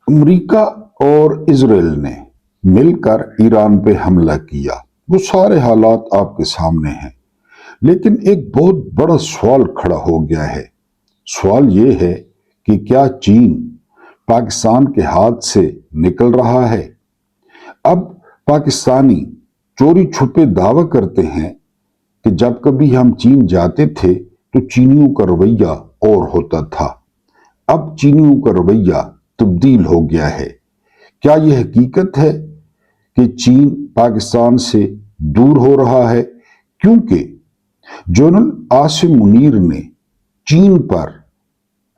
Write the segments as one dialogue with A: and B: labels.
A: امریکہ اور اسرائیل نے مل کر ایران پہ حملہ کیا، وہ سارے حالات آپ کے سامنے ہیں۔ لیکن ایک بہت بڑا سوال کھڑا ہو گیا ہے۔ سوال یہ ہے کہ کیا چین پاکستان کے ہاتھ سے نکل رہا ہے؟ اب پاکستانی چوری چھپے دعویٰ کرتے ہیں کہ جب کبھی ہم چین جاتے تھے تو چینیوں کا رویہ اور ہوتا تھا، اب چینیوں کا رویہ تبدیل ہو گیا ہے۔ کیا یہ حقیقت ہے کہ چین پاکستان سے دور ہو رہا ہے؟ کیونکہ جنرل عاصم منیر نے چین پر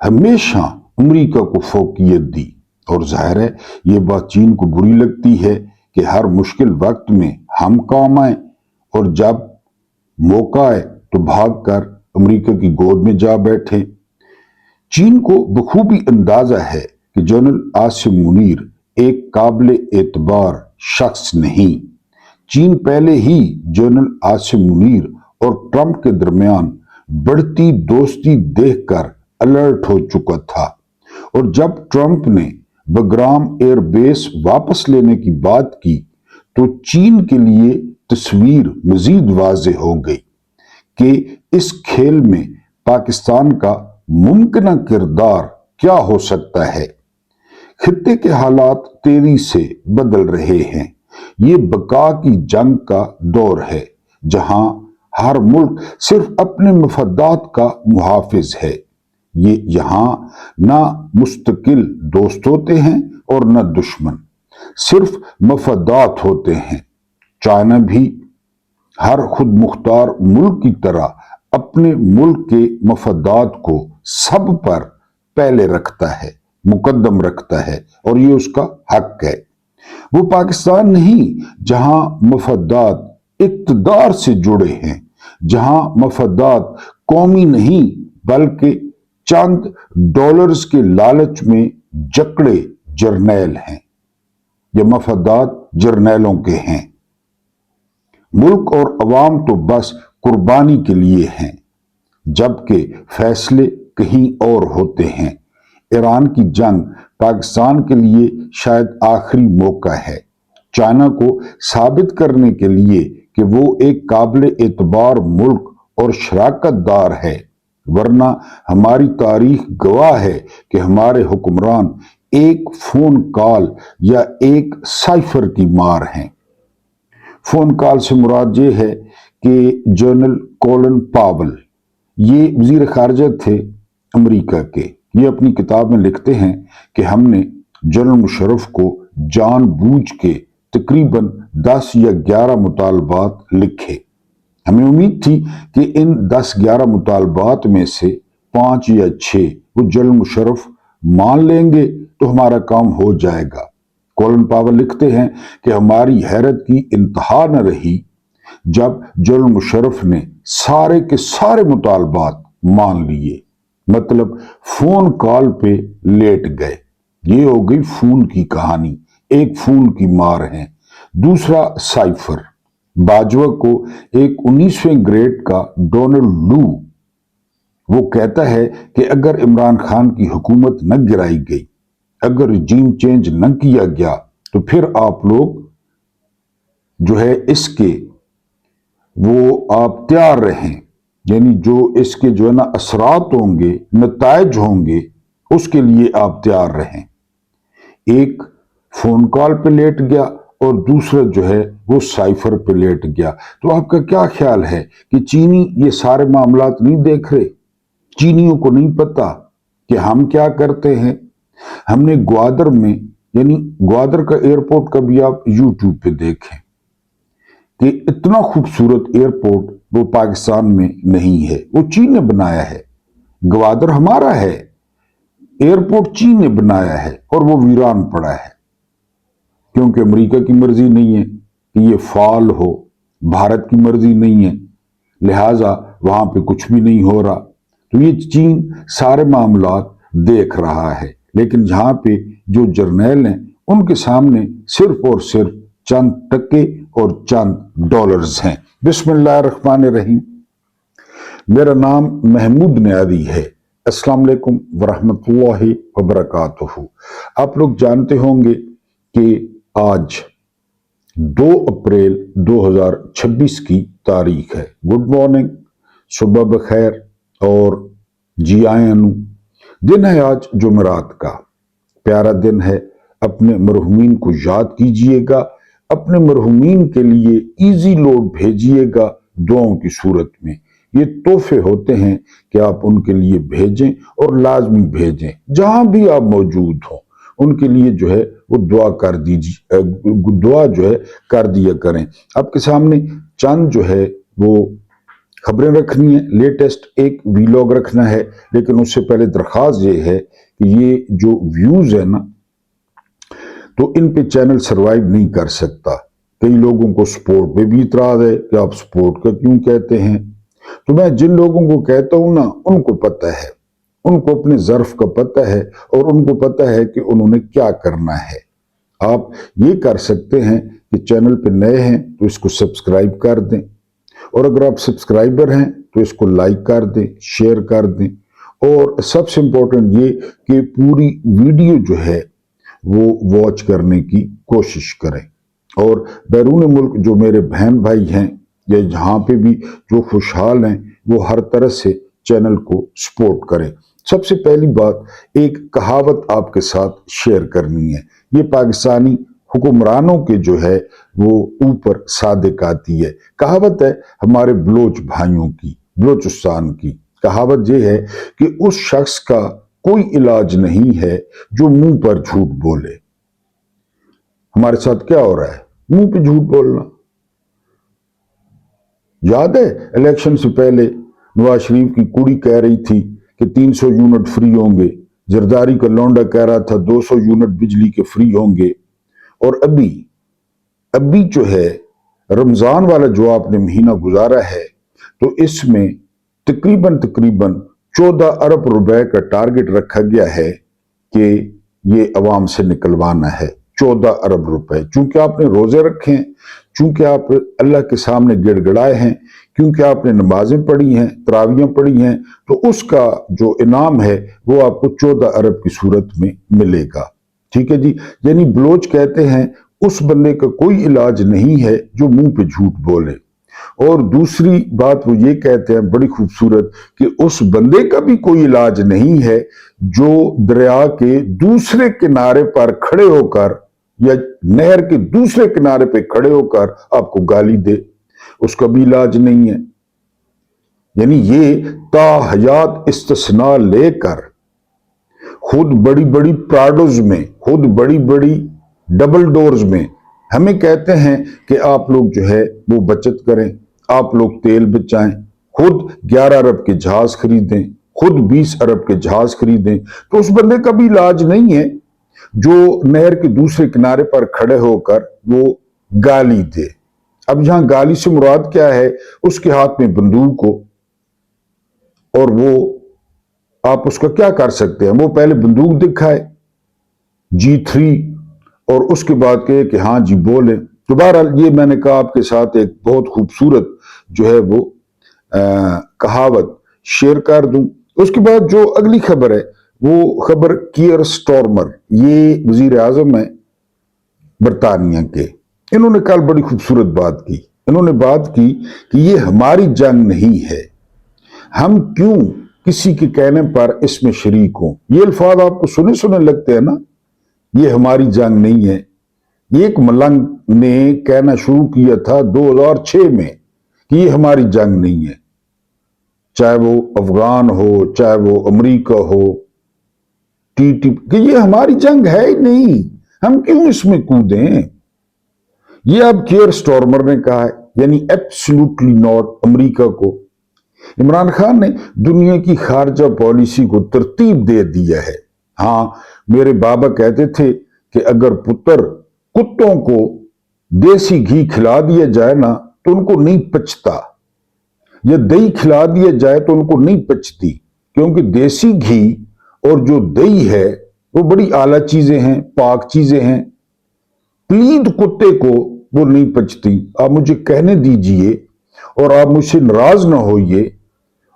A: ہمیشہ امریکہ کو فوقیت دی، اور ظاہر ہے یہ بات چین کو بری لگتی ہے کہ ہر مشکل وقت میں ہم کام آئیں، اور جب موقع آئے تو بھاگ کر امریکہ کی گود میں جا بیٹھے۔ چین کو بخوبی اندازہ ہے کہ جنرل عاصم منیر ایک قابل اعتبار شخص نہیں۔ چین پہلے ہی جنرل عاصم منیر اور ٹرمپ کے درمیان بڑھتی دوستی دیکھ کر الرٹ ہو چکا تھا، اور جب ٹرمپ نے بگرام ایئر بیس واپس لینے کی بات کی تو چین کے لیے تصویر مزید واضح ہو گئی کہ اس کھیل میں پاکستان کا ممکنہ کردار کیا ہو سکتا ہے۔ خطے کے حالات تیزی سے بدل رہے ہیں۔ یہ بقا کی جنگ کا دور ہے جہاں ہر ملک صرف اپنے مفادات کا محافظ ہے۔ یہاں نہ مستقل دوست ہوتے ہیں اور نہ دشمن، صرف مفادات ہوتے ہیں۔ چائنا بھی ہر خود مختار ملک کی طرح اپنے ملک کے مفادات کو سب پر پہلے رکھتا ہے، مقدم رکھتا ہے، اور یہ اس کا حق ہے۔ وہ پاکستان نہیں جہاں مفادات اقتدار سے جڑے ہیں، جہاں مفادات قومی نہیں بلکہ چند ڈالرز کے لالچ میں جکڑے جرنیل ہیں۔ یہ مفادات جرنیلوں کے ہیں، ملک اور عوام تو بس قربانی کے لیے ہیں، جبکہ فیصلے کہیں اور ہوتے ہیں۔ ایران کی جنگ پاکستان کے لیے شاید آخری موقع ہے، چائنا کو ثابت کرنے کے لیے کہ وہ ایک قابل اعتبار ملک اور شراکت دار ہے، ورنہ ہماری تاریخ گواہ ہے کہ ہمارے حکمران ایک فون کال یا ایک سائفر کی مار ہیں۔ فون کال سے مراد یہ ہے کہ جنرل کولن پاول، یہ وزیر خارجہ تھے امریکہ کے، یہ اپنی کتاب میں لکھتے ہیں کہ ہم نے جنرل مشرف کو جان بوجھ کے تقریباً 10 یا 11 مطالبات لکھے۔ ہمیں امید تھی کہ ان 10-11 مطالبات میں سے 5 یا 6 وہ جنرل مشرف مان لیں گے تو ہمارا کام ہو جائے گا۔ کولن پاول لکھتے ہیں کہ ہماری حیرت کی انتہا نہ رہی جب جنرل مشرف نے سارے کے سارے مطالبات مان لیے، مطلب فون کال پہ لیٹ گئے۔ یہ ہو گئی فون کی کہانی، ایک فون کی مار ہے۔ دوسرا سائفر، باجوہ کو ایک 19ویں گریڈ کا ڈونلڈ لو، وہ کہتا ہے کہ اگر عمران خان کی حکومت نہ گرائی گئی، اگر رجیم چینج نہ کیا گیا تو پھر آپ لوگ جو ہے اس کے وہ آپ تیار رہیں، یعنی جو اس کے جو ہے نا اثرات ہوں گے، نتائج ہوں گے، اس کے لیے آپ تیار رہیں۔ ایک فون کال پہ لیٹ گیا اور دوسرا جو ہے وہ سائفر پہ لیٹ گیا۔ تو آپ کا کیا خیال ہے کہ چینی یہ سارے معاملات نہیں دیکھ رہے؟ چینیوں کو نہیں پتا کہ ہم کیا کرتے ہیں؟ ہم نے گوادر میں، یعنی گوادر کا ایئرپورٹ کا بھی آپ یوٹیوب پہ دیکھیں کہ اتنا خوبصورت ایئرپورٹ وہ پاکستان میں نہیں ہے، وہ چین نے بنایا ہے۔ گوادر ہمارا ہے، ایئرپورٹ چین نے بنایا ہے اور وہ ویران پڑا ہے، کیونکہ امریکہ کی مرضی نہیں ہے کہ یہ فعال ہو، بھارت کی مرضی نہیں ہے، لہٰذا وہاں پہ کچھ بھی نہیں ہو رہا۔ تو یہ چین سارے معاملات دیکھ رہا ہے، لیکن جہاں پہ جو جرنیل ہیں ان کے سامنے صرف اور صرف چند ٹکے اور چند ڈالرز ہیں۔ بسم اللہ الرحمن الرحیم۔ میرا نام محمود نیادی ہے۔ अस्सलाम वालेकुम वरहमतुल्लाहि वबरकातुहू। आप लोग जानते होंगे कि आज 2 अप्रैल 2026 की तारीख है। गुड मॉर्निंग, सुबह बखैर और जी आए अनु। दिन है आज जुमेरात का, प्यारा दिन है। अपने मरहुमीन को याद कीजिएगा, अपने मरहुमीन के लिए इजी लोड भेजिएगा दुआओं की सूरत में। ये तोहफे होते हैं कि आप उनके लिए भेजें और लाजमी भेजें, जहां भी आप मौजूद हो उनके लिए जो है वो दुआ कर दीजिए, दुआ जो है कर दिया करें। आपके सामने चंद जो है वो खबरें रखनी है, लेटेस्ट एक वीलॉग रखना है, लेकिन उससे पहले दरख्वास्त ये है कि ये जो व्यूज है ना, तो इन पे चैनल सरवाइव नहीं कर सकता। कई लोगों को सपोर्ट पे भी इतराज है कि आप सपोर्ट का क्यों कहते हैं। तो मैं जिन लोगों को कहता हूं ना, उनको पता है, उनको अपने ज़र्फ का पता है और उनको पता है कि उन्होंने क्या करना है। आप ये कर सकते हैं कि चैनल पे नए हैं तो इसको सब्सक्राइब कर दें, और अगर आप सब्सक्राइबर हैं तो इसको लाइक कर दें, शेयर कर दें, और सबसे इंपॉर्टेंट ये कि पूरी वीडियो जो है वो वॉच करने की कोशिश करें। और बैरून मुल्क जो मेरे बहन भाई हैं या जहाँ पे भी जो खुशहाल हैं, वो हर तरह से चैनल को सपोर्ट करें। सबसे पहली बात, एक कहावत आपके साथ शेयर करनी है। ये पाकिस्तानी हुक्मरानों के जो है वो ऊपर सादिक आती है। कहावत है हमारे बलोच भाइयों की, बलोचिस्तान की। कहावत ये है कि उस शख्स का कोई इलाज नहीं है जो मुंह पर झूठ बोले। हमारे साथ क्या हो रहा है? मुंह पे झूठ बोलना। याद है इलेक्शन से पहले नवाज शरीफ की कुड़ी कह रही थी कि 300 यूनिट फ्री होंगे, जरदारी का लौंडा कह रहा था 200 यूनिट बिजली के फ्री होंगे, और अभी जो है रमजान वाला जो आपने महीना गुजारा है, तो इसमें तकरीबन 14 अरब रुपए का टारगेट रखा गया है कि ये अवाम से निकलवाना है। 14 अरब रुपए, चूंकि आपने रोजे रखे हैं, चूंकि आप अल्लाह के सामने गिड़गिड़ाए हैं, क्योंकि आपने नमाजें पढ़ी हैं, तरावियां पढ़ी हैं, तो उसका जो इनाम है वो आपको 14 अरब की सूरत में मिलेगा। ठीक है जी। यानी बलोच कहते हैं उस बंदे का कोई इलाज नहीं है जो मुंह पे झूठ बोले। और दूसरी बात वो ये कहते हैं बड़ी खूबसूरत कि उस बंदे का भी कोई इलाज नहीं है जो दरिया के दूसरे किनारे पर खड़े होकर या नहर के दूसरे किनारे पे खड़े होकर आपको गाली दे, उसका भी इलाज नहीं है। यानी ये ताहयात इस्तिस्ना लेकर खुद बड़ी बड़ी प्राडोज में, खुद बड़ी बड़ी डबल डोर्स में हमें कहते हैं कि आप लोग जो है वो बचत करें, आप लोग तेल बचाएं, खुद 11 अरब के जहाज खरीदें, खुद 20 अरब के जहाज खरीदें। तो उस बंदे का भी इलाज नहीं है जो नहर के दूसरे किनारे पर खड़े होकर वो गाली दे। अब यहां गाली से मुराद क्या है? उसके हाथ में बंदूक हो और वो, आप उसका क्या कर सकते हैं? वो पहले बंदूक दिखाए G3 और उसके बाद कहे कि हाँ जी बोले। तो बहरहाल ये मैंने कहा आपके साथ एक बहुत खूबसूरत जो है वो कहावत शेयर कर दूं। उसके बाद जो अगली खबर है वो खबर कीयर स्टॉर्मर, ये वजीर आजम है बरतानिया के। इन्होंने कल बड़ी खूबसूरत बात की। इन्होंने बात की कि ये हमारी जंग नहीं है, हम क्यों किसी के कहने पर इसमें शरीक हों। ये अल्फाज आपको सुने सुने लगते हैं ना, ये हमारी जंग नहीं है। एक मलंग ने कहना शुरू किया था 2006 में कि ये हमारी जंग नहीं है, चाहे वो अफगान हो, चाहे वो अमेरिका हो, TTP, कि ये हमारी जंग है ही नहीं, हम क्यों इसमें कूदें। ये अब कीयर स्टॉर्मर ने कहा है, यानी एब्सोल्युटली नॉट। अमेरिका को इमरान खान ने दुनिया की खारजा पॉलिसी को तरतीब दे दिया है। हाँ, मेरे बाबा कहते थे कि अगर पुत्र कुत्तों को देसी घी खिला दिया जाए ना तो उनको नहीं पचता, या दही खिला दिया जाए तो उनको नहीं पचती, क्योंकि देसी घी और जो दही है वो बड़ी आला चीजें हैं, पाक चीजें हैं। पलीद कुत्ते को वो नहीं पचती। आप मुझे कहने दीजिए और आप मुझसे नाराज ना होइए,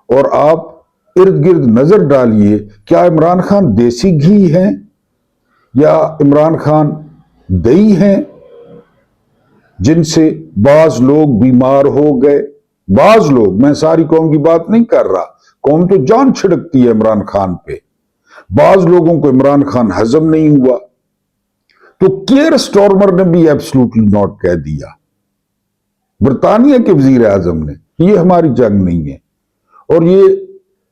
A: और आप ارد گرد نظر ڈالیے، کیا عمران خان دیسی گھی ہیں یا عمران خان دہی ہیں جن سے بعض لوگ بیمار ہو گئے؟ بعض لوگ، میں ساری قوم کی بات نہیں کر رہا، قوم تو جان چھڑکتی ہے عمران خان پہ، بعض لوگوں کو عمران خان ہضم نہیں ہوا۔ تو کیئر سٹارمر نے بھی ایبسلوٹلی ناٹ کہہ دیا، برطانیہ کے وزیر اعظم نے، یہ ہماری جنگ نہیں ہے، اور یہ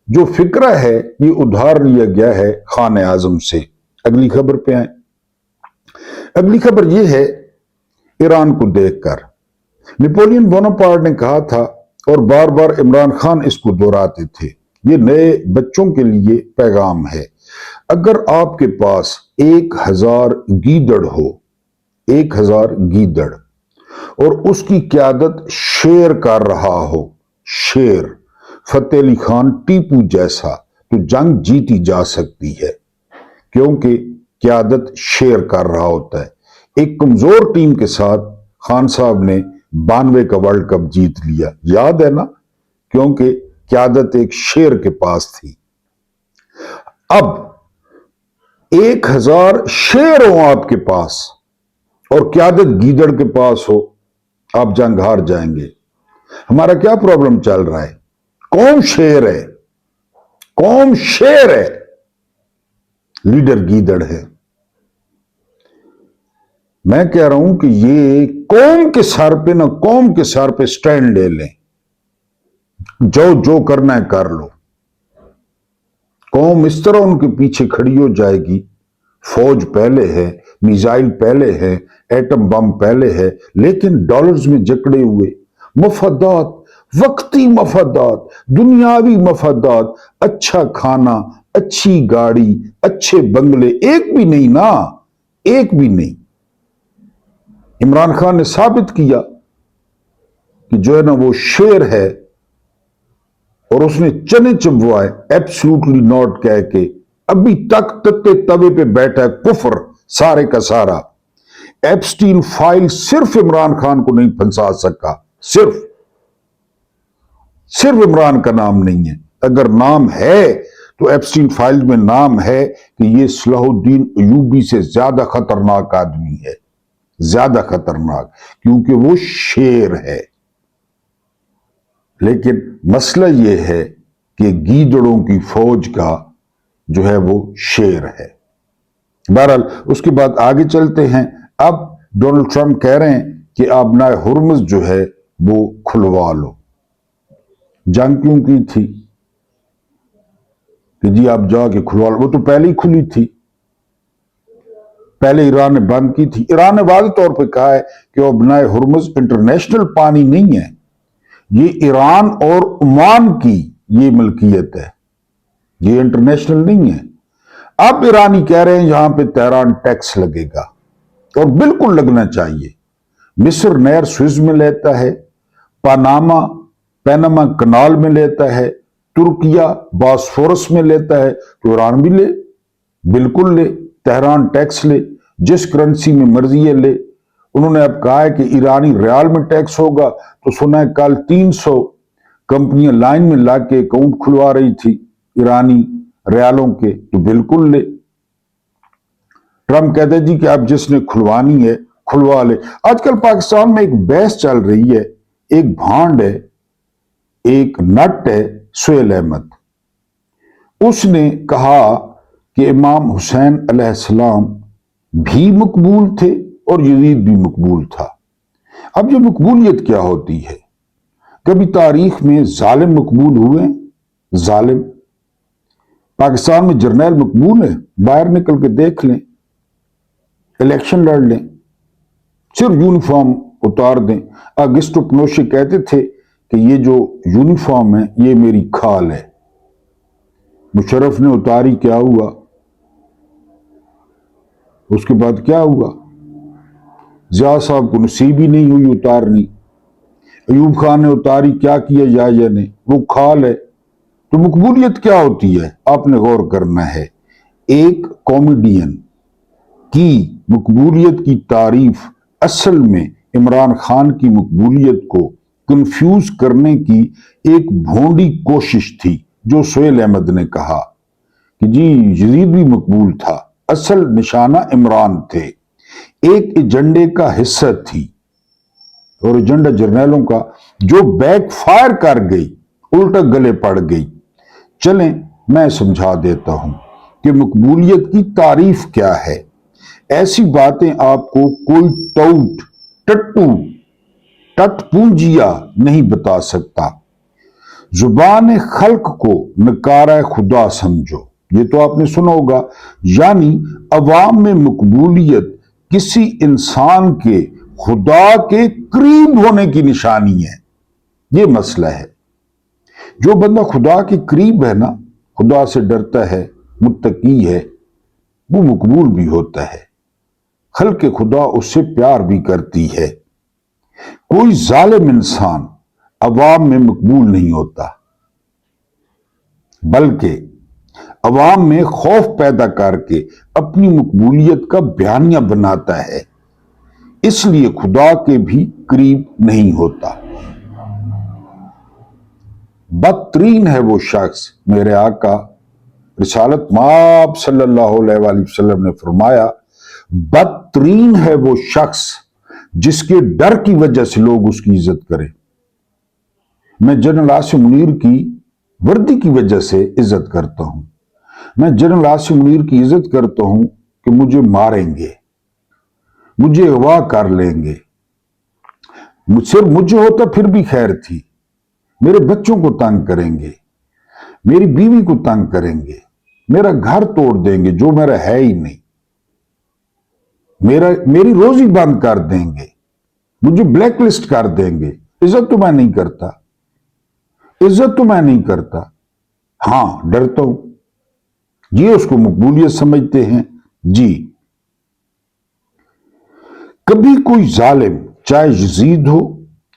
A: جو فکرہ ہے یہ ادھار لیا گیا ہے خان اعظم سے۔ اگلی خبر پہ آئیں۔ اگلی خبر یہ ہے ایران کو دیکھ کر، نیپولین بوناپارٹ نے کہا تھا اور بار بار عمران خان اس کو دہراتے تھے، یہ نئے بچوں کے لیے پیغام ہے، اگر آپ کے پاس 1000 گیدڑ ہو، 1000 گیدڑ، اور اس کی قیادت شیر کر رہا ہو، شیر فتح علی خان ٹیپو جیسا، تو جنگ جیتی جا سکتی ہے، کیونکہ قیادت شیر کر رہا ہوتا ہے۔ ایک کمزور ٹیم کے ساتھ خان صاحب نے 92 کا ورلڈ کپ جیت لیا، یاد ہے نا، کیونکہ قیادت ایک شیر کے پاس تھی۔ اب 1000 شیر ہوں آپ کے پاس اور قیادت گیدڑ کے پاس ہو، آپ جنگ ہار جائیں گے۔ ہمارا کیا پرابلم چل رہا ہے؟ قوم شیر ہے، قوم شیر ہے، لیڈر گیدڑ ہے۔ میں کہہ رہا ہوں کہ یہ قوم کے سر پہ نہ، قوم کے سر پہ سٹینڈ لے لیں، جو کرنا ہے کر لو۔ قوم اس طرح ان کے پیچھے کھڑی ہو جائے گی، فوج پہلے ہے، میزائل پہلے ہے، ایٹم بم پہلے ہے، لیکن ڈالرز میں جکڑے ہوئے مفادات، وقتی مفادات، دنیاوی مفادات، اچھا کھانا، اچھی گاڑی، اچھے بنگلے، ایک بھی نہیں نا، ایک بھی نہیں۔ عمران خان نے ثابت کیا کہ جو ہے نا وہ شیر ہے، اور اس نے چنے چبوائے ایبسلوٹلی ناٹ کہہ کے، ابھی تک تتے توے پہ بیٹھا ہے کفر سارے کا سارا۔ ایپسٹین فائل صرف عمران خان کو نہیں پھنسا سکا، صرف عمران کا نام نہیں ہے، اگر نام ہے تو ایپسٹین فائل میں نام ہے کہ یہ صلاح الدین ایوبی سے زیادہ خطرناک آدمی ہے، زیادہ خطرناک، کیونکہ وہ شیر ہے۔ لیکن مسئلہ یہ ہے کہ گیدڑوں کی فوج کا جو ہے وہ شیر ہے۔ بہرحال اس کے بعد آگے چلتے ہیں۔ اب ڈونلڈ ٹرمپ کہہ رہے ہیں کہ آپ نائے ہرمز جو ہے وہ کھلوا لو۔ جنگ کیوں کی تھی کہ جی آپ جا کے کھلوا لو؟ وہ تو پہلے ہی کھلی تھی، پہلے ایران نے بند کی تھی۔ ایران نے واضح طور پہ کہا ہے کہ وہ بنائے ہرمز انٹرنیشنل پانی نہیں ہے، یہ ایران اور عمان کی یہ ملکیت ہے، یہ انٹرنیشنل نہیں ہے۔ اب ایرانی کہہ رہے ہیں یہاں پہ تہران ٹیکس لگے گا، اور بالکل لگنا چاہیے۔ مصر نہر سوئز میں لیتا ہے، پیناما کنال میں لیتا ہے، ترکیہ باسفورس میں لیتا ہے، تو ایران بھی لے، بالکل لے، تہران ٹیکس لے، جس کرنسی میں مرضی ہے لے۔ انہوں نے اب کہا ہے کہ ایرانی ریال میں ٹیکس ہوگا، تو سنا ہے کل 300 کمپنیاں لائن میں لا کے اکاؤنٹ کھلوا رہی تھی ایرانی ریالوں کے، تو بالکل لے۔ ٹرمپ کہتے ہیں جی کہ اب جس نے کھلوانی ہے کھلوا لے۔ آج کل پاکستان میں ایک بحث چل رہی ہے، ایک بھانڈ ہے، ایک نٹ ہے، سہیل احمد، اس نے کہا کہ امام حسین علیہ السلام بھی مقبول تھے اور یزید بھی مقبول تھا۔ اب یہ مقبولیت کیا ہوتی ہے؟ کبھی تاریخ میں ظالم مقبول ہوئے ہیں؟ ظالم پاکستان میں جرنیل مقبول ہے؟ باہر نکل کے دیکھ لیں، الیکشن لڑ لیں، صرف یونیفارم اتار دیں۔ اگسٹو پنوشے کہتے تھے کہ یہ جو یونیفارم ہے یہ میری کھال ہے۔ مشرف نے اتاری، کیا ہوا؟ اس کے بعد کیا ہوا؟ ضیاء صاحب کو نصیب ہی نہیں ہوئی اتارنی۔ ایوب خان نے اتاری، کیا کیا یایا نے؟ وہ کھال ہے۔ تو مقبولیت کیا ہوتی ہے؟ آپ نے غور کرنا ہے۔ ایک کامیڈین کی مقبولیت کی تعریف اصل میں عمران خان کی مقبولیت کو کنفیوز کرنے کی ایک بھونڈی کوشش تھی، जो सुहेल अहमद ने कहा कि जी यजीद भी मकबूल था, असल निशाना इमरान थे, एक एजेंडे का हिस्सा थी और एजेंडा जर्नैलों का जो बैक फायर कर गई, उल्टा गले पड़ गई। चलें मैं समझा देता हूं कि मकबूलियत की तारीफ क्या है। ऐसी बातें आपको कोई टाउट टट्टू टटपूंजिया नहीं बता सकता। जुबान खल्क को नकारा खुदा समझो, ये तो आपने सुना होगा, यानी अवाम में मकबूलियत किसी इंसान के खुदा के करीब होने की निशानी है। ये मसला है। जो बंदा खुदा के करीब है ना, खुदा से डरता है, मुत्तकी है, वो मकबूल भी होता है। खल्क खुदा उससे प्यार भी करती है। कोई जालिम इंसान अवाम में मकबूल नहीं होता, बल्कि अवाम में खौफ पैदा करके अपनी मकबूलियत का बयानिया बनाता है, इसलिए खुदा के भी करीब नहीं होता। बदतरीन है वो शख्स, मेरे आका रिसालत माब सल्लल्लाहु अलैहि वसल्लम ने फरमाया, बदतरीन है वो शख्स जिसके डर की वजह से लोग उसकी इज्जत करें। मैं जनरल आसिम मुनीर की वर्दी की वजह से इज्जत करता हूं। मैं जनरल आसिम मुनीर की इज्जत करता हूं कि मुझे मारेंगे, मुझे अगवा कर लेंगे। सिर्फ मुझे होता फिर भी खैर थी, मेरे बच्चों को तंग करेंगे, मेरी बीवी को तंग करेंगे, मेरा घर तोड़ देंगे जो मेरा है ही नहीं, मेरी रोजी बंद कर देंगे, मुझे ब्लैक लिस्ट कर देंगे। इज्जत तो मैं नहीं करता, इज्जत तो मैं नहीं करता, हां डरता हूं। ये उसको मकबूलियत समझते हैं जी। कभी कोई जालिम, चाहे यजीद हो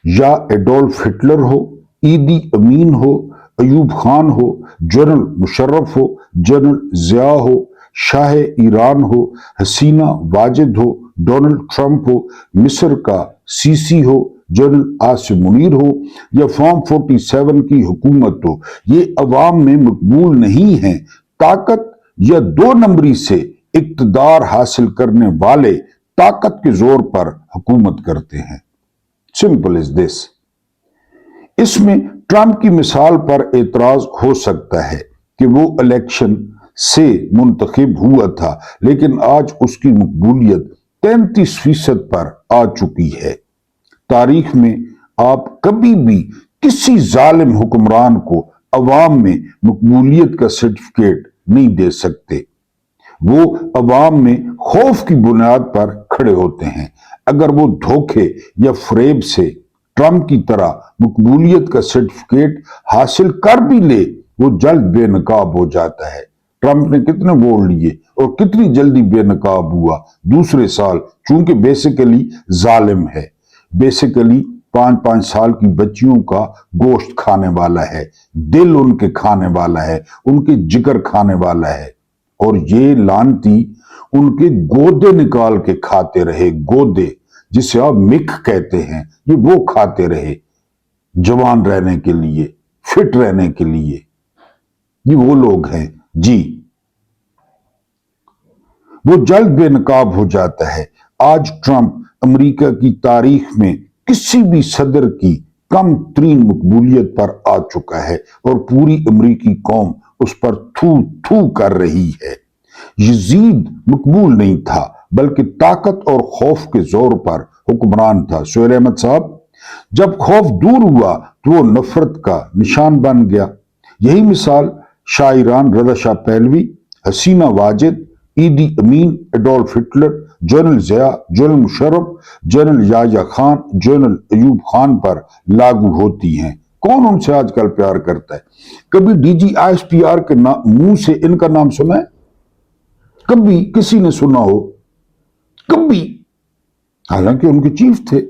A: या एडोल्फ हिटलर हो, ईदी अमीन हो, अयूब खान हो, जनरल मुशर्रफ हो, जनरल जिया हो, शाह ईरान हो, हसीना वाजिद हो, डोनाल्ड ट्रंप हो, मिस्र का सीसी हो, जनरल आसिम मुनीर हो या फॉर्म 47 की हुकूमत हो, ये अवाम में मकबूल नहीं है। ताकत या दो नंबरी से इक्तदार हासिल करने वाले ताकत के जोर पर हुकूमत करते हैं। Simple is this. इसमें ट्रंप की मिसाल पर एतराज हो सकता है कि वो इलेक्शन से मुंतखब हुआ था, लेकिन आज उसकी मकबूलियत 33% पर आ चुकी है। तारीख में आप कभी भी किसी जालिम हुक्मरान को अवाम में मकबूलियत का सर्टिफिकेट नहीं दे सकते। वो अवाम में खौफ की बुनियाद पर खड़े होते हैं। अगर वो धोखे या फरेब से ट्रंप की तरह मकबूलियत का सर्टिफिकेट हासिल कर भी ले, वो जल्द बेनकाब हो जाता है। ट्रंप ने कितने वोट लिए और कितनी जल्दी बेनकाब हुआ दूसरे साल, चूंकि बेसिकली जालिम है, बेसिकली 5-5 साल की बच्चियों का गोश्त खाने वाला है, दिल उनके खाने वाला है, उनके जिगर खाने वाला है। और ये लानती उनके गोदे निकाल के खाते रहे, गोदे जिसे आप मिख कहते हैं, ये वो खाते रहे जवान रहने के लिए, फिट रहने के लिए। ये वो लोग हैं जी। वो जल्द बेनकाब हो जाता है। आज ट्रंप अमेरिका की तारीख में किसी भी सदर की कम तरीन मकबूलियत पर आ चुका है और पूरी अमेरिकी कौम उस पर थू थू कर रही है। यजीद मकबूल नहीं था, बल्कि ताकत और खौफ के जोर पर हुक्मरान था। सुहेल अहमद साहब, जब खौफ दूर हुआ तो वो नफरत का निशान बन गया। यही मिसाल Shah Iran Reza Shah Pahlavi, Hasina Wajid, Idi Amin, Adolf Hitler, general Zia, general Musharraf, general Yahya Khan, general Ayub Khan पर लागू होती हैं। कौन उनसे आजकल प्यार करता है? कभी DGISPR के मुंह से इनका नाम सुना है? कभी किसी ने सुना हो? कभी? हालांकि उनके चीफ थे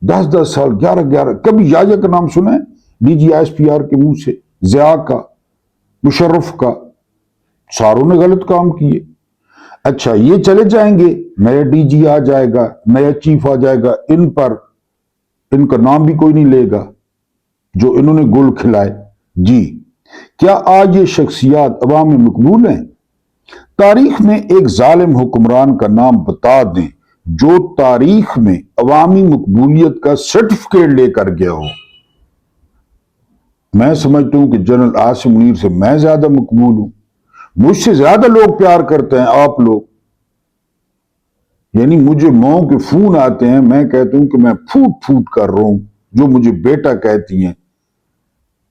A: 10-10 साल, 11-11। कभी याह्या का नाम सुना है DGISPR के मुंह से? जिया का, मुशर्रफ का? सारों ने गलत काम किए। अच्छा, ये चले जाएंगे, नया DG आ जाएगा, नया चीफ आ जाएगा, इन पर इनका नाम भी कोई नहीं लेगा जो इन्होंने गुल खिलाए जी। क्या आज ये शख्सियात अवाम में मकबूल हैं? तारीख में एक जालिम हुक्मरान का नाम बता दें जो तारीख में अवामी मकबूलियत का सर्टिफिकेट लेकर गया हो। मैं समझता हूं कि जनरल आसिम मुनीर से मैं ज्यादा मकबूल हूं, मुझसे ज्यादा लोग प्यार करते हैं आप लोग। यानी मुझे माँ के फोन आते हैं, मैं कहता हूं कि मैं फूट फूट कर रहा हूं, जो मुझे बेटा कहती हैं,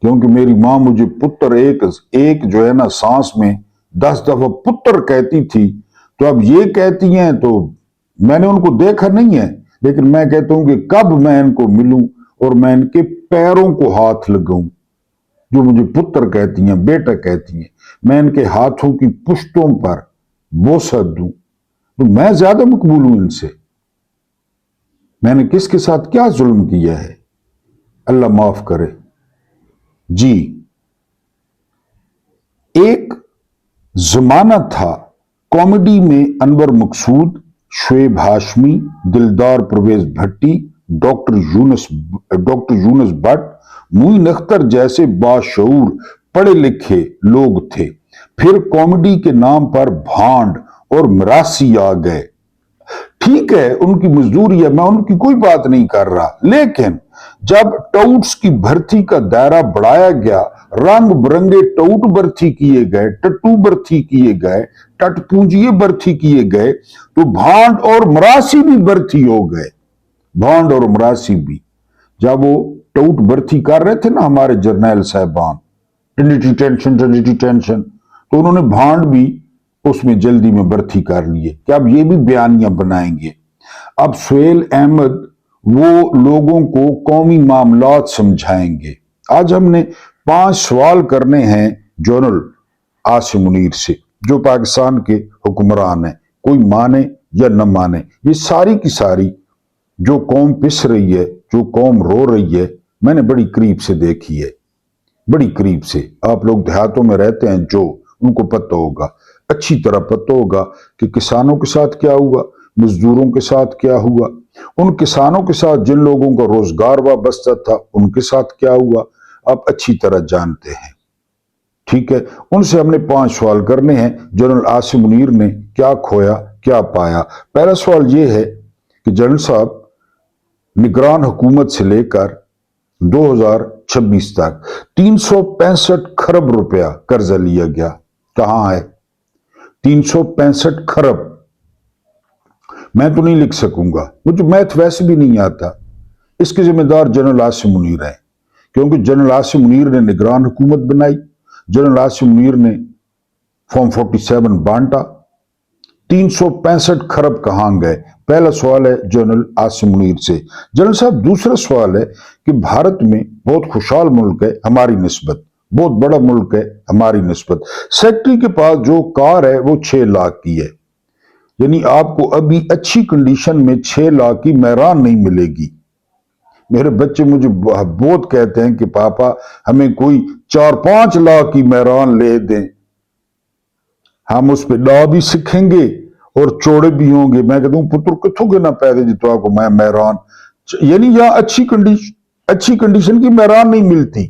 A: क्योंकि मेरी माँ मुझे पुत्र एक जो है ना सांस में 10 दफा पुत्र कहती थी, तो अब ये कहती हैं तो मैंने उनको देखा नहीं है, लेकिन मैं कहता हूं कि कब मैं इनको मिलूं और मैं इनके पैरों को हाथ लगाऊं, जो मुझे पुत्र कहती हैं, बेटा कहती हैं, मैं इनके हाथों की पुश्तों पर बोसा दूं, तो मैं ज्यादा मकबूल हूं इनसे। मैंने किसके साथ क्या जुल्म किया है? अल्लाह माफ करे। जी, एक जमाना था कॉमेडी में अनवर मकसूद, शुएब हाशमी, दिलदार परवेज भट्टी, डॉक्टर यूनुस भट्ट, मुइन अख्तर जैसे बाशऊर पढ़े लिखे लोग थे। फिर कॉमेडी के नाम पर भांड और मरासी आ गए। ठीक है, उनकी मजदूरी है, मैं उनकी कोई बात नहीं कर रहा, लेकिन जब टाउट्स की भर्ती का दायरा बढ़ाया गया, रंग बिरंगे टाउट भर्ती किए गए, टट्टू भर्ती किए गए, टटपूंजिए भर्ती किए गए, तो भांड और मरासी भी भर्ती हो गए। भांड और मरासी भी, जब वो टाउट भर्ती कर रहे थे ना हमारे जर्नैल साहबान, ट्रिनिटी टेंशन, तो उन्होंने भांड भी उसमें जल्दी में भर्ती कर लिए कि अब ये भी बयानियां बनाएंगे। अब सुहेल अहमद वो लोगों को कौमी मामलात समझाएंगे। आज हमने 5 सवाल करने हैं जनरल आसिम मुनीर से, जो पाकिस्तान के हुक्मरान है, कोई माने या न माने, ये सारी की सारी जो कौम पिस रही है, जो कौम रो रही है, मैंने बड़ी करीब से देखी है, बड़ी करीब से। आप लोग देहातों में रहते हैं, जो उनको पता होगा, अच्छी तरह पता होगा कि किसानों के साथ क्या हुआ, मजदूरों के साथ क्या हुआ, उन किसानों के साथ जिन लोगों का रोजगार वाबस्ता था उनके साथ क्या हुआ, आप अच्छी तरह जानते हैं। ठीक है, उनसे हमने 5 सवाल करने हैं, जनरल आसिम मुनीर ने क्या खोया क्या पाया। पहला सवाल यह है कि जनरल साहब, निगरान हुकूमत से लेकर 2026 तक 365 खरब रुपया कर्जा लिया गया, कहां है 365 खरब? मैं तो नहीं लिख सकूंगा, मुझे मैथ वैसे भी नहीं आता। इसके जिम्मेदार जनरल आसिम मुनीर है, क्योंकि जनरल आसिम मुनीर ने निगरान हुकूमत बनाई, जनरल आसिम मुनीर ने फॉर्म 47 बांटा। 365 खरब कहां गए? पहला सवाल है जनरल आसिम मुनीर से। जनरल साहब, दूसरा सवाल है कि भारत में बहुत खुशहाल मुल्क है हमारी निस्बत, बहुत बड़ा मुल्क है हमारी निस्बत, सेक्रेटरी के पास जो कार है वो 6 लाख की है, यानी आपको अभी अच्छी कंडीशन में 6 लाख की मेहरान नहीं मिलेगी। मेरे बच्चे मुझे बहुत कहते हैं कि पापा हमें कोई 4-5 लाख की मेहरान ले दें, हम उस पर डा भी सीखेंगे और चौड़े भी होंगे। मैं कहता हूं पुत्र कितों के ना पैदे जी तो आपको मैं मेहरान, यानी यहां अच्छी कंडीशन की मेहरान नहीं मिलती।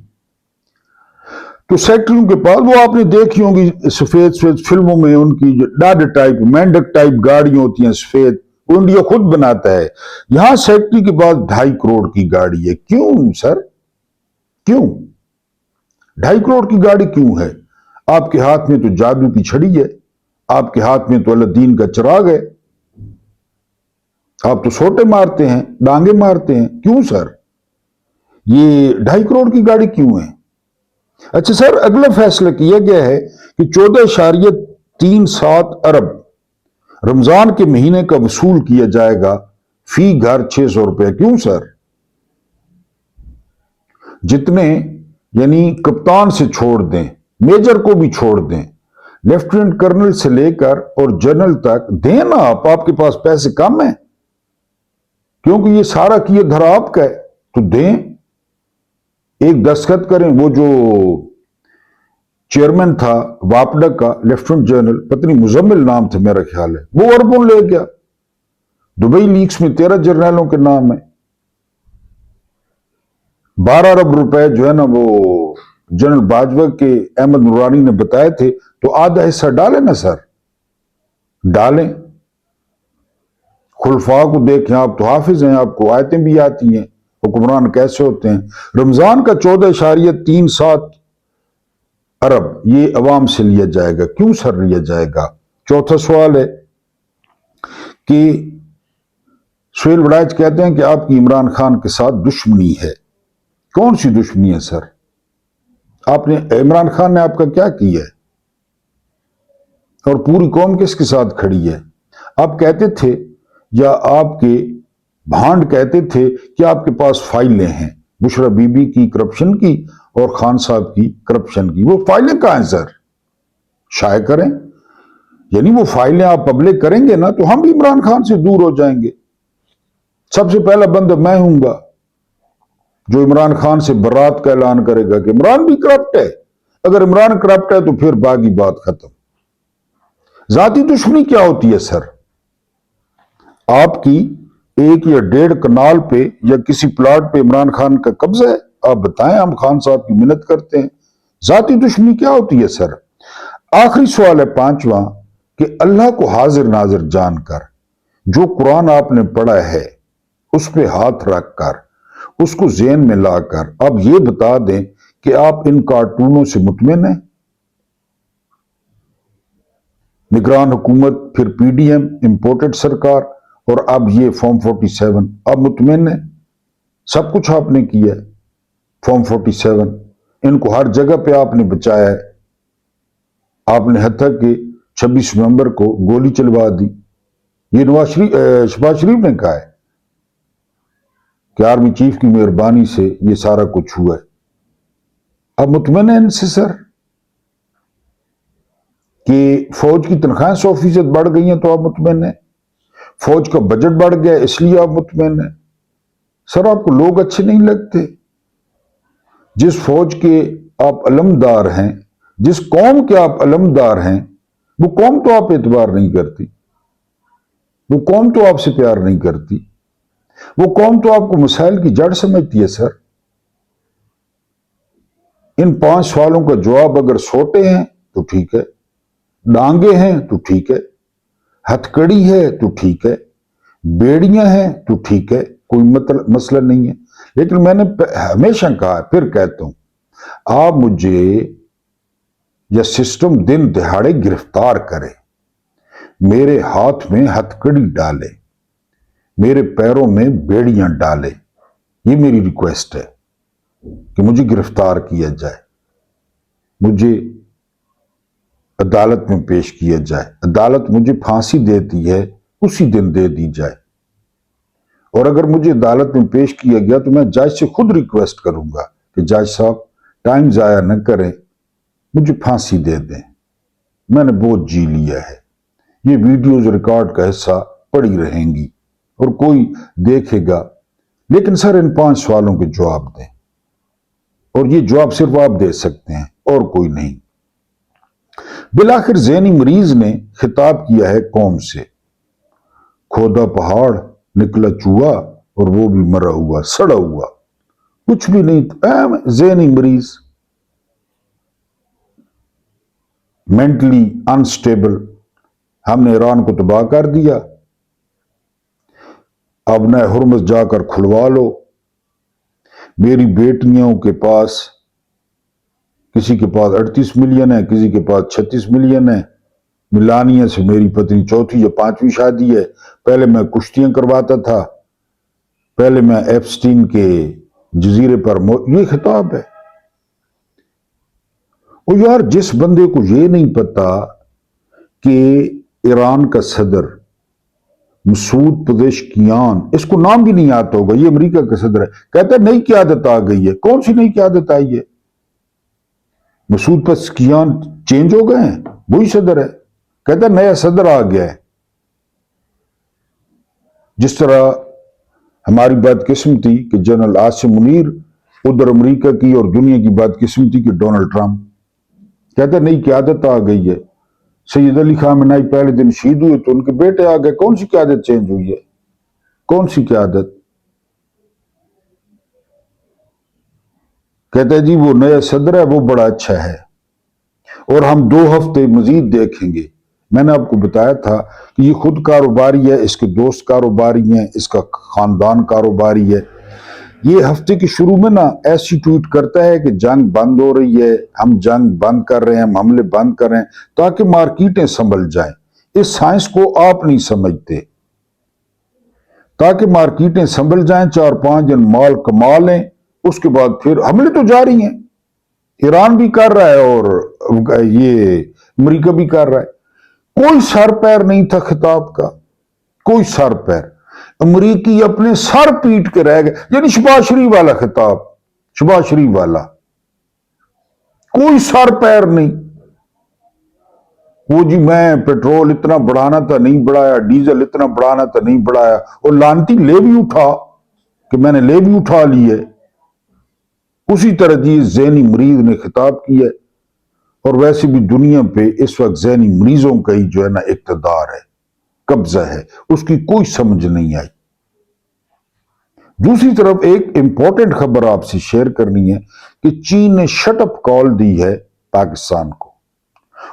A: तो सेक्रेटरियों के पास, वो आपने देखी होंगी सफेद सफेद फिल्मों में, उनकी डाड टाइप मेंढक टाइप गाड़ियां होती हैं सफेद, वो इंडिया खुद बनाता है। यहां सेक्रेटरी के पास 2.5 करोड़ की गाड़ी है। क्यों सर, क्यों 2.5 करोड़ की गाड़ी क्यों है? आपके हाथ में तो जादू की छड़ी है, आपके हाथ में तो अलादीन का चिराग है, आप तो सोटे मारते हैं, डांगे मारते हैं, क्यों सर? ये 2.5 करोड़ की गाड़ी क्यों है? अच्छा सर, अगला फैसला किया गया है कि 14.37 अरब रमजान के महीने का वसूल किया जाएगा, फी घर 600 रुपए। क्यों सर? जितने, यानी कप्तान से छोड़ दें, मेजर को भी छोड़ दें, लेफ्टिनेंट कर्नल से लेकर और जनरल तक दें ना, आपके पास पैसे कम है, क्योंकि ये सारा किया धरा आपका है, तो दें, एक दस्तखत करें। वो जो चेयरमैन था वापडा का, लेफ्टिनेंट जनरल, पत्नी मुजम्मिल नाम था मेरा ख्याल है, वो अरबों ले गया। दुबई लीक्स में 13 जर्नैलों के नाम है, 12 अरब रुपए जो है ना वो जनरल बाजवा के अहमद नूरानी ने बताए थे, तो आधा हिस्सा डालें ना सर, डालें। खुलफा को देखें, आप तो हाफिज हैं, आपको आयतें भी आती हैं, हुक्मरान कैसे होते हैं। रमजान का 14.37 अरब ये अवाम से लिया जाएगा, क्यों सर लिया जाएगा? चौथा सवाल है कि सुहेल वड़ाइच कहते हैं कि आपकी इमरान खान के साथ दुश्मनी है। कौन सी दुश्मनी है सर? आपने, इमरान खान ने आपका क्या किया है? और पूरी कौम किसके साथ खड़ी है? आप कहते थे, या आपके भांड कहते थे कि आपके पास फाइलें हैं बुशरा बीबी की करप्शन की और खान साहब की करप्शन की। वो फाइलें कहां हैं सर? शाये करें, यानी वो फाइलें आप पब्लिक करेंगे ना तो हम भी इमरान खान से दूर हो जाएंगे। सबसे पहला बंदा मैं हूंगा जो इमरान खान से बरात का ऐलान करेगा कि इमरान भी करप्ट है। अगर इमरान करप्ट है तो फिर बाकी बात खत्म। जाती दुश्मनी क्या होती है सर? आपकी 1 या 1.5 कनाल पे या किसी प्लाट पे इमरान खान का कब्जा है, आप बताएं, हम खान साहब की मिन्नत करते हैं। जाती दुश्मनी क्या होती है सर? आखिरी सवाल है 5वां कि अल्लाह को हाजिर नाजिर जानकर जो कुरान आपने पढ़ा है उस पे हाथ रखकर उसको ज़हन में लाकर अब ये बता दें कि आप इन कार्टूनों से मुतमिन हैं। निगरान हुकूमत, फिर पीडीएम, इंपोर्टेड सरकार, और अब ये फॉर्म 47, अब मुतमिन है? सब कुछ आपने किया है। फॉर्म 47 इनको हर जगह पे आपने बचाया है। आपने हत्या के 26 नवंबर को गोली चलवा दी। ये शहबाज शरीफ ने कहा है कि आर्मी चीफ की मेहरबानी से ये सारा कुछ हुआ है। अब मुतमिन है इनसे सर कि फौज की तनख्वाहें 100% बढ़ गई हैं तो आप मुतमिन है? फौज का बजट बढ़ गया इसलिए आप मुतमिन है? सर आपको लोग अच्छे नहीं लगते? जिस फौज के आप अलमदार हैं, जिस कौम के आप अलमदार हैं, वो कौम तो आप एतबार नहीं करती, वो कौम तो आपसे प्यार नहीं करती, वो कौम तो आपको मसाइल की जड़ समझती है सर। इन 5 सवालों का जवाब अगर सोटे हैं तो ठीक है, डांगे हैं तो ठीक है, हथकड़ी है तो ठीक है, बेड़ियां हैं तो ठीक है, कोई मसला नहीं है। लेकिन मैंने हमेशा कहा है, फिर कहता हूं, आप मुझे या सिस्टम दिन दिहाड़े गिरफ्तार करे, मेरे हाथ में हथकड़ी डाले, मेरे पैरों में बेड़ियां डाले, ये मेरी रिक्वेस्ट है कि मुझे गिरफ्तार किया जाए, मुझे अदालत में पेश किया जाए, अदालत मुझे फांसी देती है उसी दिन दे दी जाए, और अगर मुझे अदालत में पेश किया गया तो मैं जज से खुद रिक्वेस्ट करूंगा कि जज साहब टाइम जाया न करें, मुझे फांसी दे दें, मैंने बहुत जी लिया है। ये वीडियोज रिकॉर्ड का हिस्सा पड़ी रहेंगी और कोई देखेगा, लेकिन सर इन 5 सवालों के जवाब दें, और ये जवाब सिर्फ आप दे सकते हैं और कोई नहीं। बिलाखिर ज़हनी मरीज ने खिताब किया है कौम से, खोदा पहाड़ निकला चूहा और वो भी मरा हुआ सड़ा हुआ, कुछ भी नहीं। ज़हनी मरीज, मेंटली अनस्टेबल, हमने ईरान को तबाह कर दिया, अब नए हुर्मुज़ जाकर खुलवा लो। मेरी बेटियों के पास, किसी के पास 38 मिलियन है, किसी के पास 36 मिलियन है। मिलानिया से मेरी पत्नी 4थी या 5वीं शादी है। पहले मैं कुश्तियां करवाता था, पहले मैं एप्स्टीन के जजीरे पर ये खिताब है। और यार जिस बंदे को ये नहीं पता कि ईरान का सदर मसूद पेजेश्कियान, इसको नाम भी नहीं आता होगा, ये अमेरिका का सदर है, कहता है नई क़यादत आ गई है। कौन सी नई क़यादत आई है? मसूद पेजेश्कियान चेंज हो गए हैं, वही सदर है, कहता है नया सदर आ गया है। जिस तरह हमारी बदकिस्मती कि जनरल आसिम मुनीर उधर अमेरिका की और दुनिया की बदकिस्मती कि डोनाल्ड ट्रंप, कहता है नई क़यादत आ गई है। सैयद अली खामेनी पहले दिन शहीद हुए तो उनके बेटे आ गए। कौन सी क़यादत चेंज हुई है? कौन सी क़यादत? कहता है जी वो नया सदर है वो बड़ा अच्छा है और हम 2 हफ्ते मजीद देखेंगे। मैंने आपको बताया था कि ये खुद कारोबारी है, इसके दोस्त कारोबारी हैं, इसका खानदान कारोबारी है। ये हफ्ते के शुरू में ना ऐसी ट्वीट करता है कि जंग बंद हो रही है, हम जंग बंद कर रहे हैं, हम हमले बंद कर रहे हैं ताकि मार्केटें संभल जाएं। इस साइंस को आप नहीं समझते। ताकि मार्केटें संभल जाएं, 4-5 दिन माल कमा लें, उसके बाद फिर हमले तो जारी हैं। ईरान भी कर रहा है और ये अमेरिका भी कर रहा है। कोई सर पैर नहीं था खिताब का, कोई सर पैर। अमरीकी अपने सर पीट के रह गए, यानी शहबाज शरीफ वाला खिताब, शहबाज शरीफ वाला, कोई सर पैर नहीं। वो जी मैं पेट्रोल इतना बढ़ाना था नहीं बढ़ाया, डीजल इतना बढ़ाना था नहीं बढ़ाया, और लानती ले भी उठा कि मैंने ले भी उठा ली है। उसी तरह जी ज़हनी मरीज ने खिताब किया है। और वैसे भी दुनिया पे इस वक्त ज़हनी मरीजों का ही जो है ना इक़्तिदार है, कब्जा है, उसकी कोई समझ नहीं आई। दूसरी तरफ एक इंपॉर्टेंट खबर आपसे शेयर करनी है कि चीन ने शटअप कॉल दी है पाकिस्तान को,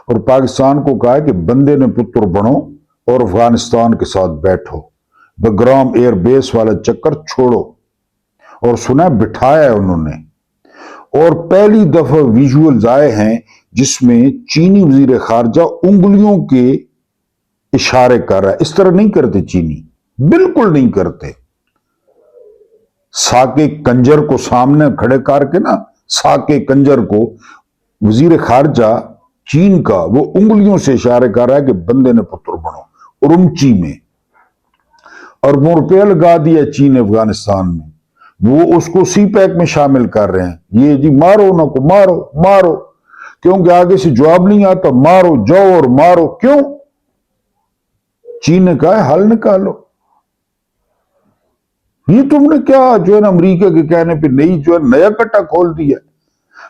A: और पाकिस्तान को कहा है कि बंदे ने पुत्र बनो और अफगानिस्तान के साथ बैठो, बगराम एयरबेस वाला चक्कर छोड़ो। और सुना बिठाया है उन्होंने, और पहली दफा विजुअल्स आए हैं जिसमें चीनी वजीर खारजा उंगलियों के इशारे कर रहा है। इस तरह नहीं करते चीनी, बिल्कुल नहीं करते। साके कंजर को सामने खड़े करके ना, साके कंजर को वजीर खारजा चीन का वो उंगलियों से इशारे कर रहा है कि बंदे ने पुत्र बनो, उरुमची में। और रुपया लगा दिया चीन ने अफगानिस्तान में, वो उसको सी पैक में शामिल कर रहे हैं। ये जी मारो ना को मारो मारो, क्योंकि आगे से जवाब नहीं आता, मारो जाओ और मारो। क्यों? चीन ने कहा हल निकालो। ये तुमने क्या जो है ना अमेरिका के कहने पे नई जो है नया कट्टा खोल दिया।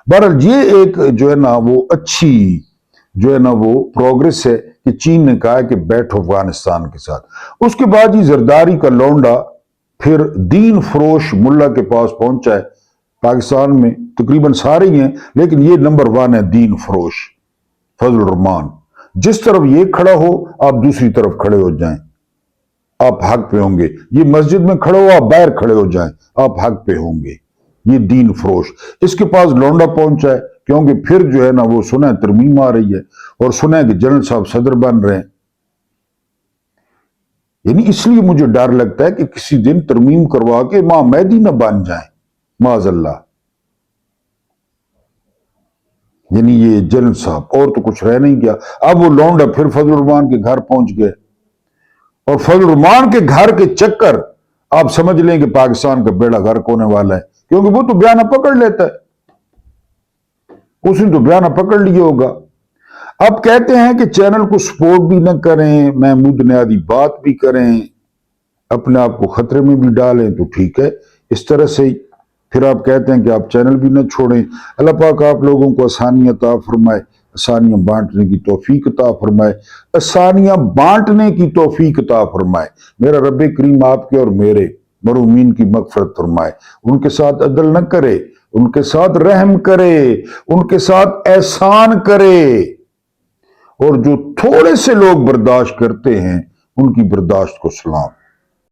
A: बहरहाल ये एक जो है ना वो अच्छी जो है ना वो प्रोग्रेस है कि चीन ने कहा कि बैठो अफगानिस्तान के साथ। उसके बाद ही जरदारी का लौंडा फिर दीन फरोश मुल्ला के पास पहुंचा है। पाकिस्तान में तकरीबन सारे ही हैं, लेकिन ये नंबर 1 है दीन फरोश फजल रहमान। जिस तरफ ये खड़ा हो आप दूसरी तरफ खड़े हो जाएं, आप हक पे होंगे। ये मस्जिद में खड़े हो आप बाहर खड़े हो जाएं, आप हक पे होंगे। ये दीन फरोश, इसके पास लौंडा पहुंचा है, क्योंकि फिर जो है ना वो सुना है तरमीम आ रही है, और सुना है कि जनरल साहब सदर बन रहे हैं। यानी इसलिए मुझे डर लगता है कि किसी दिन तरमीम करवा के इमाम मेहदी न बन जाए, माज़अल्लाह। यानी ये जनरल साहब, और तो कुछ रह नहीं गया। अब वो लौंडा फिर फजल रहमान के घर पहुंच गए, और फजल रहमान के घर के चक्कर आप समझ लें कि पाकिस्तान का बेड़ा गर्क होने वाला है, क्योंकि वो तो बयाना पकड़ लेता है, उसने तो बयाना पकड़ लिया होगा। अब कहते हैं कि चैनल को सपोर्ट भी न करें, महमूद नियादी बात भी करें, अपने आप को खतरे में भी डालें, तो ठीक है इस तरह से ही। फिर आप कहते हैं कि आप चैनल भी न छोड़ें। अल्लाह पाक आप लोगों को आसानियां अता फरमाए, आसानियां बांटने की तौफीक अता फरमाए, आसानियां बांटने की तौफीक अता फरमाए। मेरा रब करीम आपके और मेरे मरूमीन की मगफरत फरमाए, उनके साथ अदल न करे, उनके साथ रहम करे, उनके साथ एहसान करे, और जो थोड़े से लोग बर्दाश्त करते हैं उनकी बर्दाश्त को सलाम।